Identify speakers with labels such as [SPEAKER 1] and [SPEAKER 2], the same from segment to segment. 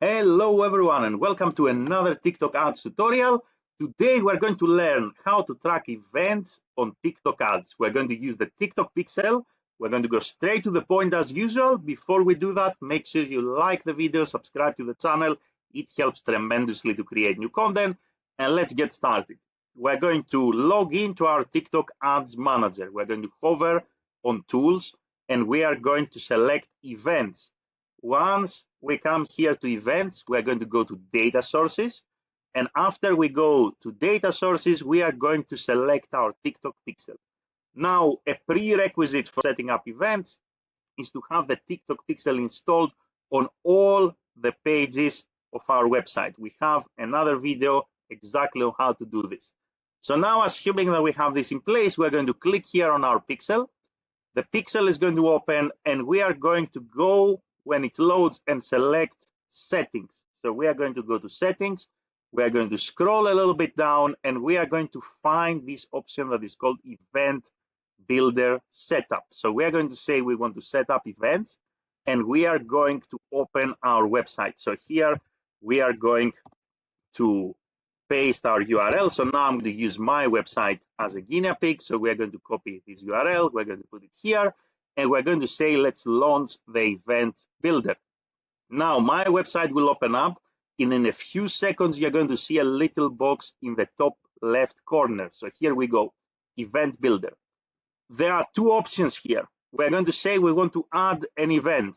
[SPEAKER 1] Hello everyone and welcome to another TikTok ads tutorial. Today we're going to learn how to track events on TikTok ads. We're going to use the TikTok pixel. We're going to go straight to the point as usual. Before we do that, make sure you like the video, subscribe to the channel. It helps tremendously to create new content. And let's get started. We're going to log into our TikTok ads manager. We're going to hover on tools and we are going to select events. Once we come here to events, we're going to go to data sources. And after we go to data sources, we are going to select our TikTok pixel. Now, a prerequisite for setting up events is to have the TikTok pixel installed on all the pages of our website. We have another video exactly on how to do this. So now, assuming that we have this in place, we're going to click here on our pixel. The pixel is going to open and we are going to go when it loads and select settings. So we are going to go to settings. We are going to scroll a little bit down and we are going to find this option that is called event builder setup. So we are going to say we want to set up events and we are going to open our website. So here we are going to paste our URL. So now I'm going to use my website as a guinea pig. So we're going to copy this URL. We're going to put it here. And we're going to say, let's launch the event builder. Now, my website will open up. And in a few seconds, you're going to see a little box in the top left corner. So here we go, event builder. There are two options here. We're going to say we want to add an event.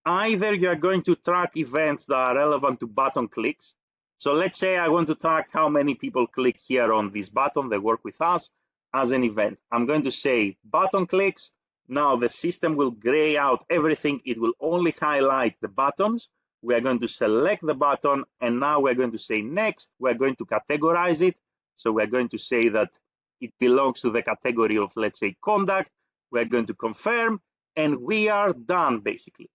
[SPEAKER 1] Either you're going to track events that are relevant to button clicks. So let's say I want to track how many people click here on this button, they work with us as an event. I'm going to say button clicks. Now the system will gray out everything. It will only highlight the buttons. We are going to select the button and now we're going to say next. We're going to categorize it. So we're going to say that it belongs to the category of, let's say, conduct. We're going to confirm and we are done basically.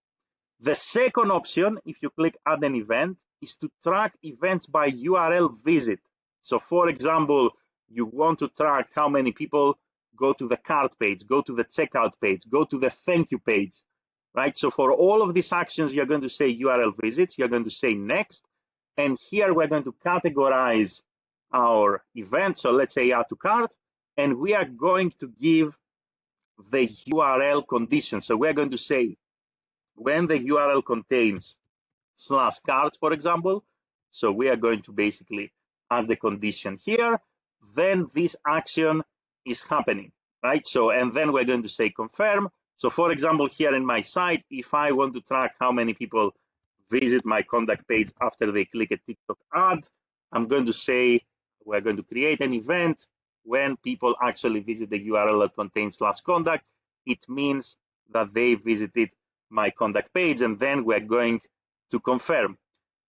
[SPEAKER 1] The second option, if you click add an event, is to track events by URL visit. So for example, you want to track how many people go to the cart page, go to the checkout page, go to the thank you page, right? So for all of these actions, you're going to say URL visits, you're going to say next, and here we're going to categorize our event. So let's say add to cart, and we are going to give the URL condition. So we're going to say when the URL contains /cart, for example, so we are going to basically add the condition here, then this action is happening, right? So, and then we're going to say confirm. So for example, here in my site, if I want to track how many people visit my contact page after they click a TikTok ad, I'm going to say we're going to create an event when people actually visit the URL that contains /contact. It means that they visited my contact page, and then we're going to confirm.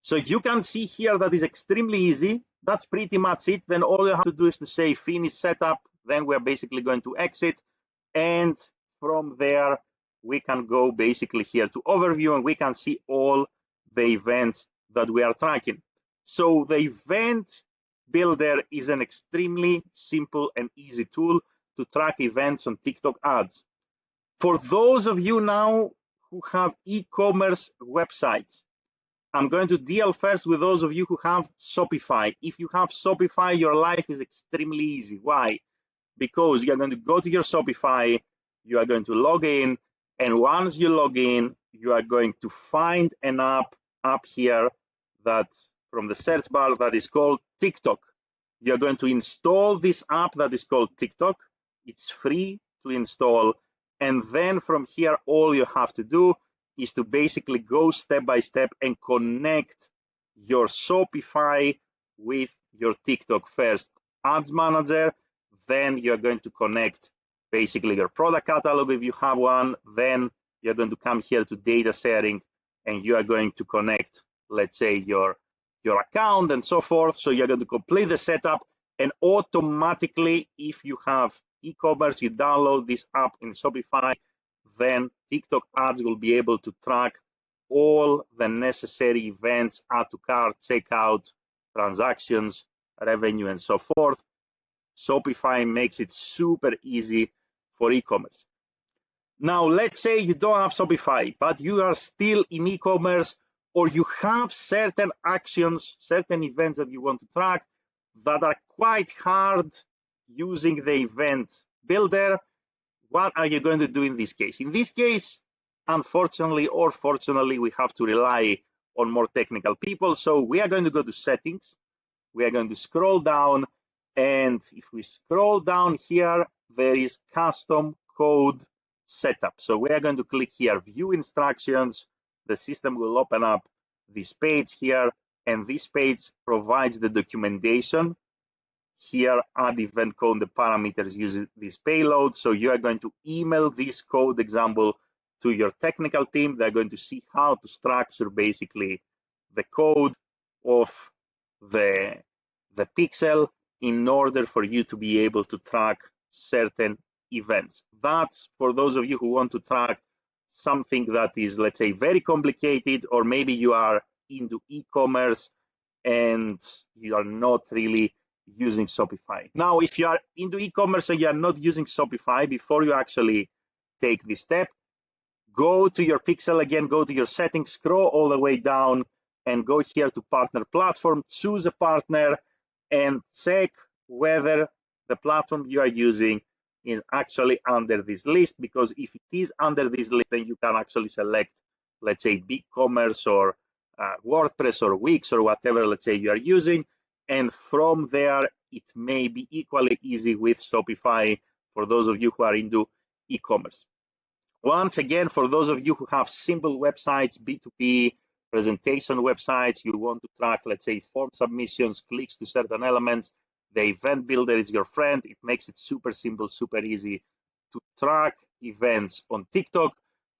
[SPEAKER 1] So you can see here that is extremely easy. That's pretty much it. Then all you have to do is to say finish setup. Then we're basically going to exit. And from there, we can go basically here to overview and we can see all the events that we are tracking. So the event builder is an extremely simple and easy tool to track events on TikTok ads. For those of you now who have e-commerce websites, I'm going to deal first with those of you who have Shopify. If you have Shopify, your life is extremely easy. Why? Because you're going to go to your Shopify, you are going to log in, and once you log in, you are going to find an app here that from the search bar that is called TikTok. You're going to install this app that is called TikTok. It's free to install. And then from here, all you have to do is to basically go step by step and connect your Shopify with your TikTok first ads manager. Then you're going to connect basically your product catalog if you have one. Then you're going to come here to data sharing and you are going to connect, let's say, your account and so forth. So you're going to complete the setup and automatically, if you have e-commerce, you download this app in Shopify, then TikTok ads will be able to track all the necessary events, add to cart, checkout, transactions, revenue, and so forth. Shopify makes it super easy for e-commerce. Now, let's say you don't have Shopify, but you are still in e-commerce or you have certain actions, certain events that you want to track that are quite hard using the event builder. What are you going to do in this case? In this case, unfortunately or fortunately, we have to rely on more technical people. So we are going to go to settings. We are going to scroll down. And if we scroll down here, there is custom code setup. So we are going to click here, view instructions. The system will open up this page here. And this page provides the documentation. Here, add event code, the parameters use this payload. So you are going to email this code example to your technical team. They're going to see how to structure basically the code of the pixel in order for you to be able to track certain events. That's for those of you who want to track something that is, let's say, very complicated, or maybe you are into e-commerce and you are not really using Shopify. Now, if you are into e-commerce and you are not using Shopify, before you actually take this step, go to your pixel again, go to your settings, scroll all the way down and go here to partner platform, choose a partner and check whether the platform you are using is actually under this list, because if it is under this list, then you can actually select, let's say, BigCommerce or WordPress or Wix or whatever, let's say, you are using. And from there, it may be equally easy with Shopify for those of you who are into e-commerce. Once again, for those of you who have simple websites, B2B presentation websites, you want to track, let's say, form submissions, clicks to certain elements, the event builder is your friend. It makes it super simple, super easy to track events on TikTok.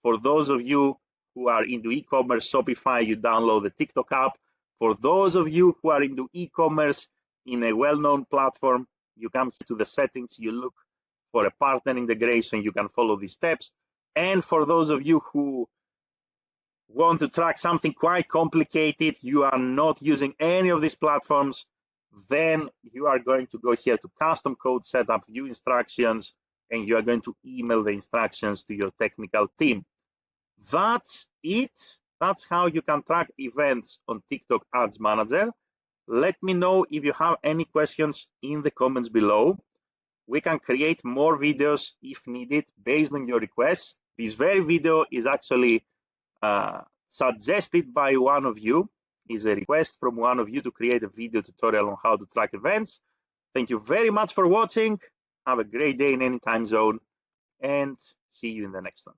[SPEAKER 1] For those of you who are into e-commerce, Shopify, you download the TikTok app. For those of you who are into e-commerce in a well-known platform, you come to the settings, you look for a partner integration, you can follow these steps. And for those of you who want to track something quite complicated, you are not using any of these platforms, then you are going to go here to custom code setup, view instructions, and you are going to email the instructions to your technical team. That's it. That's how you can track events on TikTok Ads Manager. Let me know if you have any questions in the comments below. We can create more videos if needed based on your requests. This very video is actually suggested by one of you, is a request from one of you to create a video tutorial on how to track events. Thank you very much for watching. Have a great day in any time zone and see you in the next one.